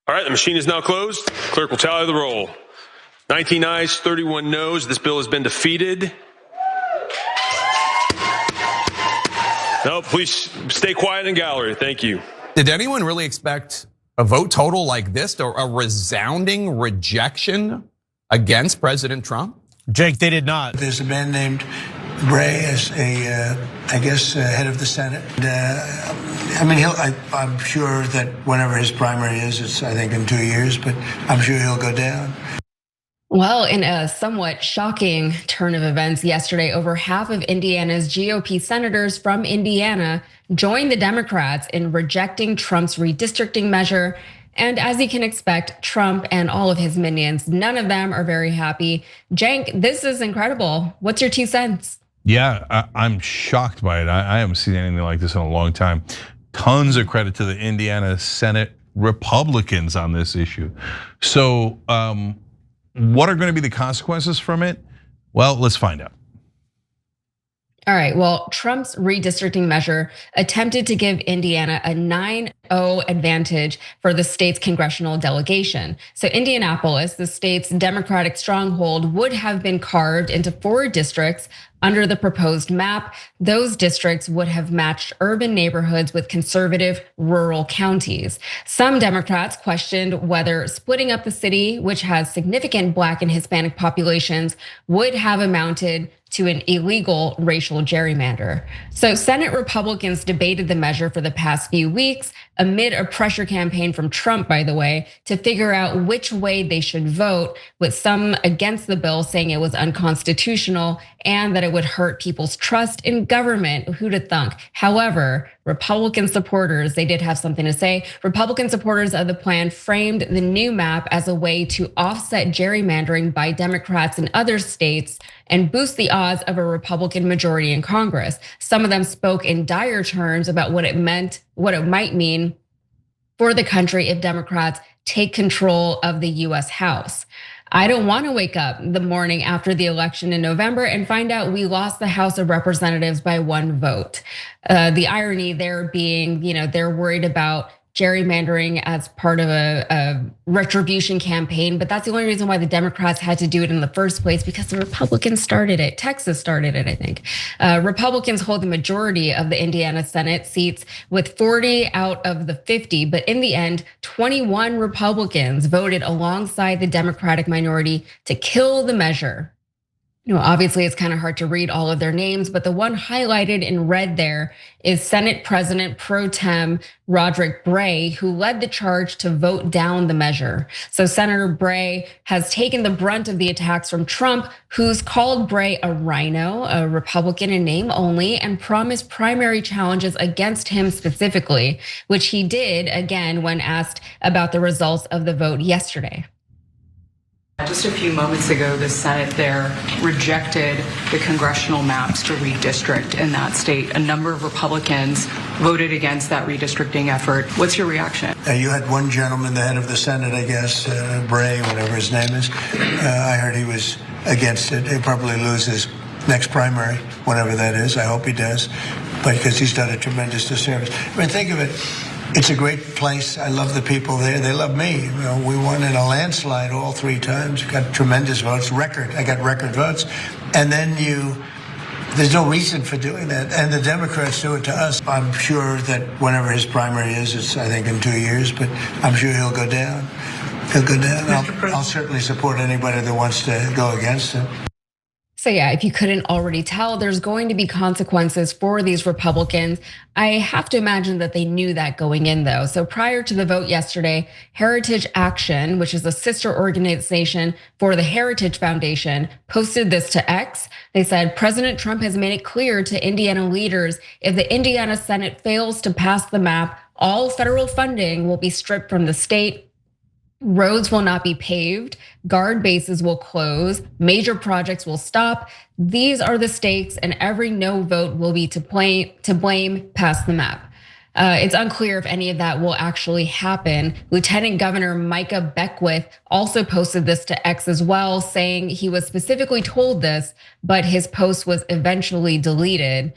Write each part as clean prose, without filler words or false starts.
All right, the machine is now closed. Clerk will tally the roll. 19 ayes, 31 noes. This bill has been defeated. No, please stay quiet in gallery. Thank you. Did anyone really expect a vote total like this, or a resounding rejection against President Trump? Jake, they did not. There's a man named Bray as head of the Senate. I'm sure that whenever his primary is, it's I think in 2 years, but I'm sure he'll go down. Well, in a somewhat shocking turn of events yesterday, over half of Indiana's GOP senators from Indiana joined the Democrats in rejecting Trump's redistricting measure. And as you can expect, Trump and all of his minions, none of them are very happy. Cenk, this is incredible. What's your 2 cents? Yeah, I'm shocked by it. I haven't seen anything like this in a long time. Tons of credit to the Indiana Senate Republicans on this issue. So what are going to be the consequences from it? Well, let's find out. All right, well, Trump's redistricting measure attempted to give Indiana a 9-0 advantage for the state's congressional delegation. So Indianapolis, the state's Democratic stronghold, would have been carved into 4 districts under the proposed map. Those districts would have matched urban neighborhoods with conservative rural counties. Some Democrats questioned whether splitting up the city, which has significant Black and Hispanic populations, would have amounted to an illegal racial gerrymander. So Senate Republicans debated the measure for the past few weeks amid a pressure campaign from Trump, by the way, to figure out which way they should vote, with some against the bill saying it was unconstitutional and that it would hurt people's trust in government. Who'd have thunk? However, Republican supporters, they did have something to say. Republican supporters of the plan framed the new map as a way to offset gerrymandering by Democrats in other states and boost the odds of a Republican majority in Congress. Some of them spoke in dire terms about what it might mean for the country if Democrats take control of the US House. I don't want to wake up the morning after the election in November and find out we lost the House of Representatives by 1 vote. The irony there being, they're worried about gerrymandering as part of a retribution campaign, but that's the only reason why the Democrats had to do it in the first place, because the Republicans started it. Texas started it, I think. Republicans hold the majority of the Indiana Senate seats with 40 out of the 50, but in the end, 21 Republicans voted alongside the Democratic minority to kill the measure. Obviously it's kind of hard to read all of their names, but the one highlighted in red there is Senate President Pro Tem Roderick Bray, who led the charge to vote down the measure. So Senator Bray has taken the brunt of the attacks from Trump, who's called Bray a rhino, a Republican in name only, and promised primary challenges against him specifically, which he did again when asked about the results of the vote yesterday. Just a few moments ago, the Senate there rejected the congressional maps to redistrict in that state. A number of Republicans voted against that redistricting effort. What's your reaction? You had one gentleman, the head of the Senate, I guess, Bray, whatever his name is. I heard he was against it. He'll probably lose his next primary, whatever that is. I hope he does, but because he's done a tremendous disservice. Think of it. It's a great place. I love the people there. They love me. We won in a landslide all 3 times. Got tremendous votes, I got record votes. And then there's no reason for doing that. And the Democrats do it to us. I'm sure that whenever his primary is, it's I think in 2 years, but I'm sure he'll go down. He'll go down. I'll certainly support anybody that wants to go against him. So yeah, if you couldn't already tell, there's going to be consequences for these Republicans. I have to imagine that they knew that going in though. So prior to the vote yesterday, Heritage Action, which is a sister organization for the Heritage Foundation, posted this to X. They said, President Trump has made it clear to Indiana leaders, if the Indiana Senate fails to pass the map, all federal funding will be stripped from the state. Roads will not be paved, guard bases will close, major projects will stop. These are the stakes, and every no vote will be to blame, pass the map. It's unclear if any of that will actually happen. Lieutenant Governor Micah Beckwith also posted this to X as well, saying he was specifically told this, but his post was eventually deleted.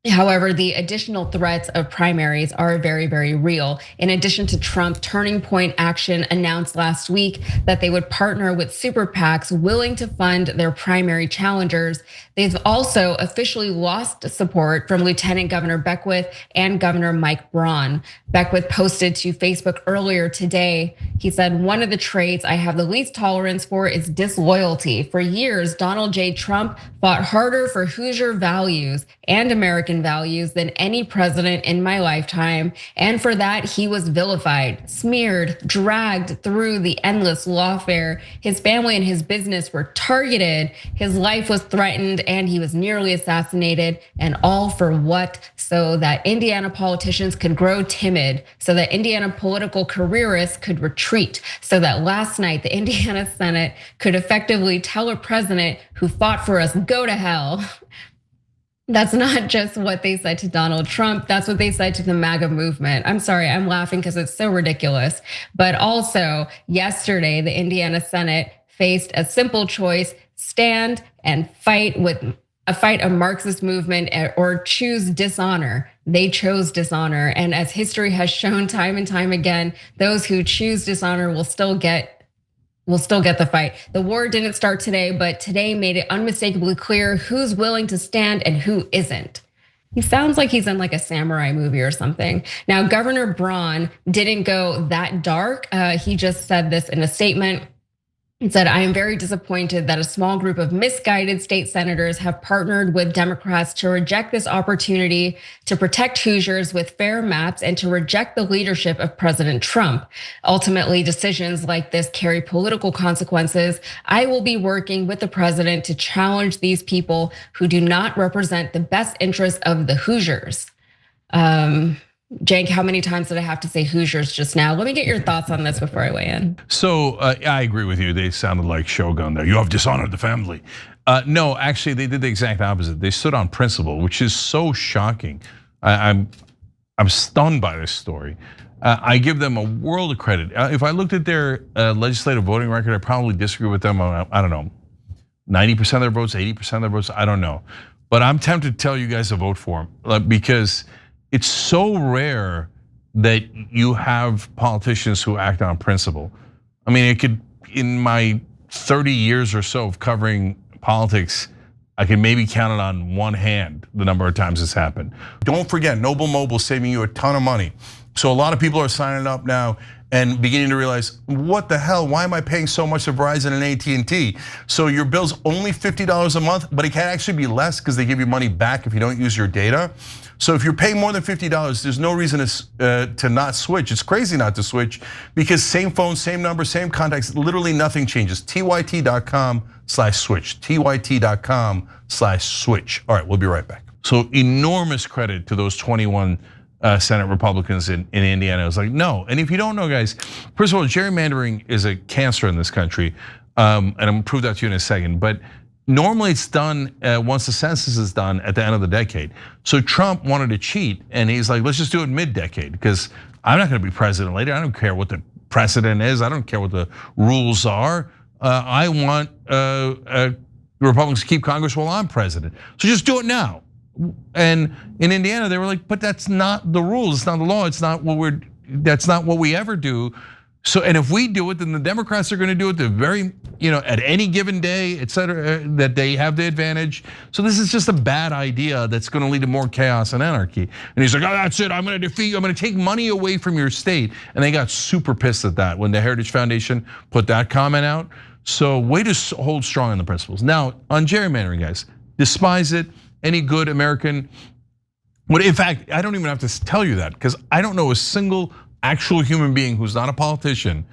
However, the additional threats of primaries are very, very real. In addition to Trump, Turning Point Action announced last week that they would partner with super PACs willing to fund their primary challengers. They've also officially lost support from Lieutenant Governor Beckwith and Governor Mike Braun. Beckwith posted to Facebook earlier today. He said, "One of the traits I have the least tolerance for is disloyalty. For years, Donald J. Trump fought harder for Hoosier values and American values than any president in my lifetime. And for that, he was vilified, smeared, dragged through the endless lawfare. His family and his business were targeted. His life was threatened and he was nearly assassinated. And all for what? So that Indiana politicians could grow timid, so that Indiana political careerists could retreat, so that last night the Indiana Senate could effectively tell a president who fought for us, go to hell." That's not just what they said to Donald Trump. That's what they said to the MAGA movement. I'm sorry, I'm laughing because it's so ridiculous. But also, yesterday, the Indiana Senate faced a simple choice: stand and fight a Marxist movement, or choose dishonor. They chose dishonor. And as history has shown time and time again, those who choose dishonor will still get the fight. The war didn't start today, but today made it unmistakably clear who's willing to stand and who isn't. He sounds like he's in like a samurai movie or something. Now, Governor Braun didn't go that dark. He just said this in a statement. He said, "I am very disappointed that a small group of misguided state senators have partnered with Democrats to reject this opportunity to protect Hoosiers with fair maps and to reject the leadership of President Trump. Ultimately, decisions like this carry political consequences. I will be working with the president to challenge these people who do not represent the best interests of the Hoosiers." Jake, how many times did I have to say Hoosiers just now? Let me get your thoughts on this before I weigh in. So I agree with you. They sounded like Shogun there. You have dishonored the family. No, actually, they did the exact opposite. They stood on principle, which is so shocking. I'm stunned by this story. I give them a world of credit. If I looked at their legislative voting record, I probably disagree with them on, I don't know, 90% of their votes, 80% of their votes, I don't know. But I'm tempted to tell you guys to vote for them because it's so rare that you have politicians who act on principle. I mean, it could, in my 30 years or so of covering politics, I can maybe count it on one hand the number of times it's happened. Don't forget, Noble Mobile saving you a ton of money. So a lot of people are signing up now and beginning to realize, what the hell, why am I paying so much to Verizon and AT&T? So your bill's only $50 a month, but it can actually be less because they give you money back if you don't use your data. So if you're paying more than $50, there's no reason to not switch. It's crazy not to switch because same phone, same number, same contacts, literally nothing changes. TYT.com/switch, TYT.com/switch. All right, we'll be right back. So enormous credit to those 21 Senate Republicans in Indiana. It was like, no. And if you don't know, guys, first of all, gerrymandering is a cancer in this country. And I'm gonna prove that to you in a second. But normally it's done once the census is done at the end of the decade. So Trump wanted to cheat and he's like, let's just do it mid-decade because I'm not gonna be president later. I don't care what the precedent is. I don't care what the rules are. I want Republicans to keep Congress while I'm president. So just do it now. And in Indiana, they were like, but that's not the rules. It's not the law. It's not what that's not what we ever do. So, and if we do it, then the Democrats are going to do it the very, at any given day, et cetera, that they have the advantage. So this is just a bad idea that's going to lead to more chaos and anarchy. And he's like, oh, that's it. I'm going to defeat you. I'm going to take money away from your state. And they got super pissed at that when the Heritage Foundation put that comment out. So way to hold strong on the principles. Now, on gerrymandering, guys, despise it. Any good American would, in fact, I don't even have to tell you that because I don't know a single actual human being who's not a politician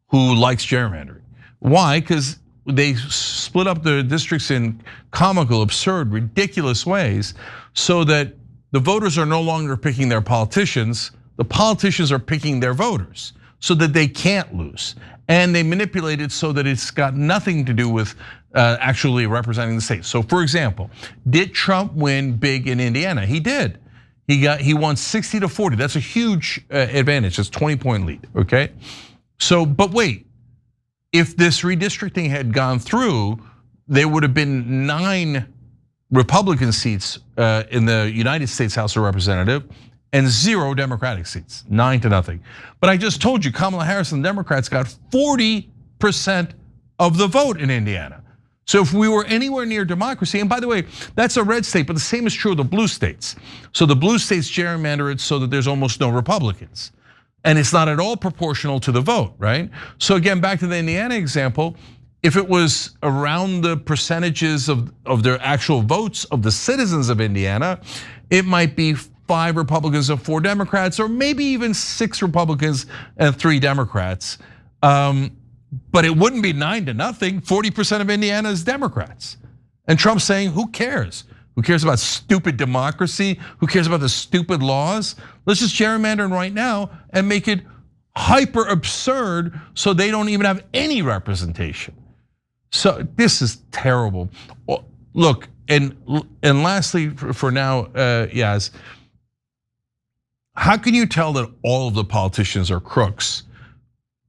who likes gerrymandering. Why? Because they split up the districts in comical, absurd, ridiculous ways so that the voters are no longer picking their politicians, the politicians are picking their voters so that they can't lose. And they manipulate it so that it's got nothing to do with actually representing the state. So for example, did Trump win big in Indiana? He did. He won 60-40. That's a huge advantage. That's 20-point lead, okay? So, but wait, if this redistricting had gone through, there would have been 9 Republican seats in the United States House of Representatives and 0 Democratic seats, 9-0. But I just told you, Kamala Harris and the Democrats got 40% of the vote in Indiana. So if we were anywhere near democracy, and by the way, that's a red state, but the same is true of the blue states. So the blue states gerrymander it so that there's almost no Republicans. And it's not at all proportional to the vote, right? So again, back to the Indiana example, if it was around the percentages of their actual votes of the citizens of Indiana, it might be 5 Republicans and 4 Democrats, or maybe even 6 Republicans and 3 Democrats. But it wouldn't be 9-0. 40% of Indiana is Democrats. And Trump's saying, who cares? Who cares about stupid democracy? Who cares about the stupid laws? Let's just gerrymander right now and make it hyper absurd so they don't even have any representation. So this is terrible. Look, and lastly for now, Yaz, how can you tell that all of the politicians are crooks,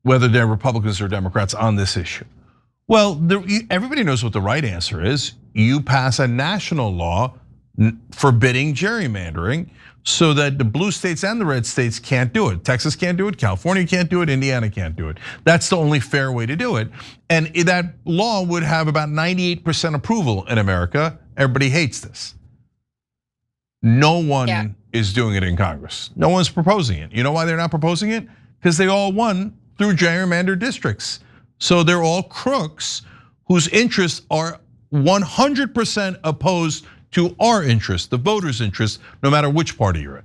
whether they're Republicans or Democrats, on this issue? Well, everybody knows what the right answer is. You pass a national law forbidding gerrymandering so that the blue states and the red states can't do it. Texas can't do it, California can't do it, Indiana can't do it. That's the only fair way to do it. And that law would have about 98% approval in America. Everybody hates this. No one is doing it in Congress. No one's proposing it. You know why they're not proposing it? Because they all won through gerrymandered districts. So they're all crooks whose interests are 100% opposed to our interests, the voters' interests, no matter which party you're in.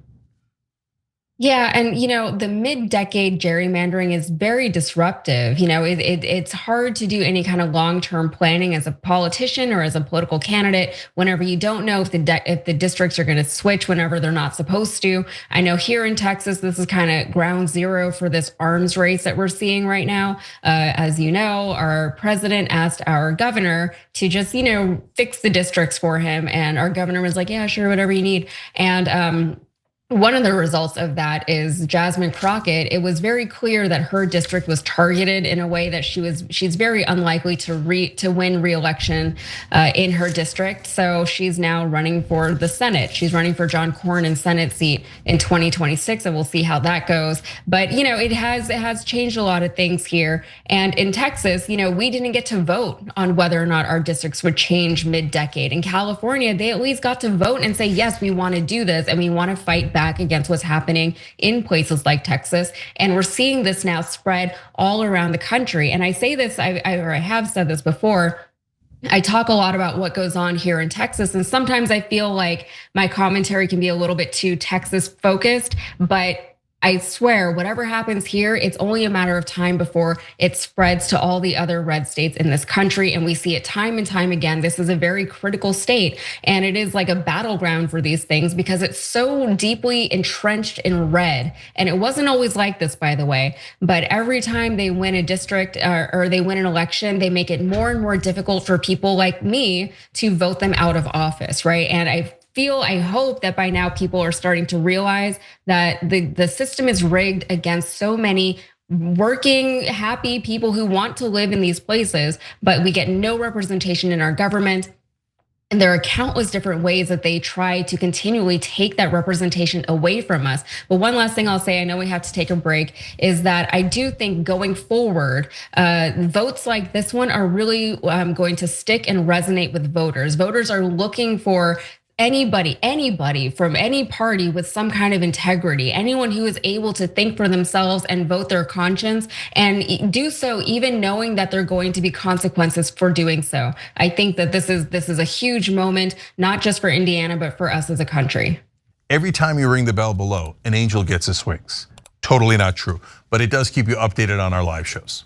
Yeah, and the mid-decade gerrymandering is very disruptive. It's hard to do any kind of long-term planning as a politician or as a political candidate whenever you don't know if the districts are going to switch whenever they're not supposed to. I know here in Texas, this is kind of ground zero for this arms race that we're seeing right now. As you know, our president asked our governor to just fix the districts for him, and our governor was like, "Yeah, sure, whatever you need." And one of the results of that is Jasmine Crockett. It was very clear that her district was targeted in a way that she's very unlikely to win re-election in her district. So she's now running for the Senate. She's running for John Cornyn's Senate seat in 2026, and we'll see how that goes. But it has changed a lot of things here. And in Texas, we didn't get to vote on whether or not our districts would change mid-decade. In California, they at least got to vote and say, yes, we want to do this and we want to fight back against what's happening in places like Texas. And we're seeing this now spread all around the country. And I say this, I have said this before, I talk a lot about what goes on here in Texas. And sometimes I feel like my commentary can be a little bit too Texas focused, but I swear, whatever happens here, it's only a matter of time before it spreads to all the other red states in this country. And we see it time and time again. This is a very critical state, and it is like a battleground for these things because it's so deeply entrenched in red. And it wasn't always like this, by the way, but every time they win a district or they win an election, they make it more and more difficult for people like me to vote them out of office, right? And I hope that by now people are starting to realize that the system is rigged against so many working, happy people who want to live in these places, but we get no representation in our government. And there are countless different ways that they try to continually take that representation away from us. But one last thing I'll say, I know we have to take a break, is that I do think going forward, votes like this one are really going to stick and resonate with voters. Voters are looking for anybody from any party with some kind of integrity, anyone who is able to think for themselves and vote their conscience and do so even knowing that there are going to be consequences for doing so. I think that this is a huge moment, not just for Indiana, but for us as a country. Every time you ring the bell below, an angel gets his wings. Totally not true, but it does keep you updated on our live shows.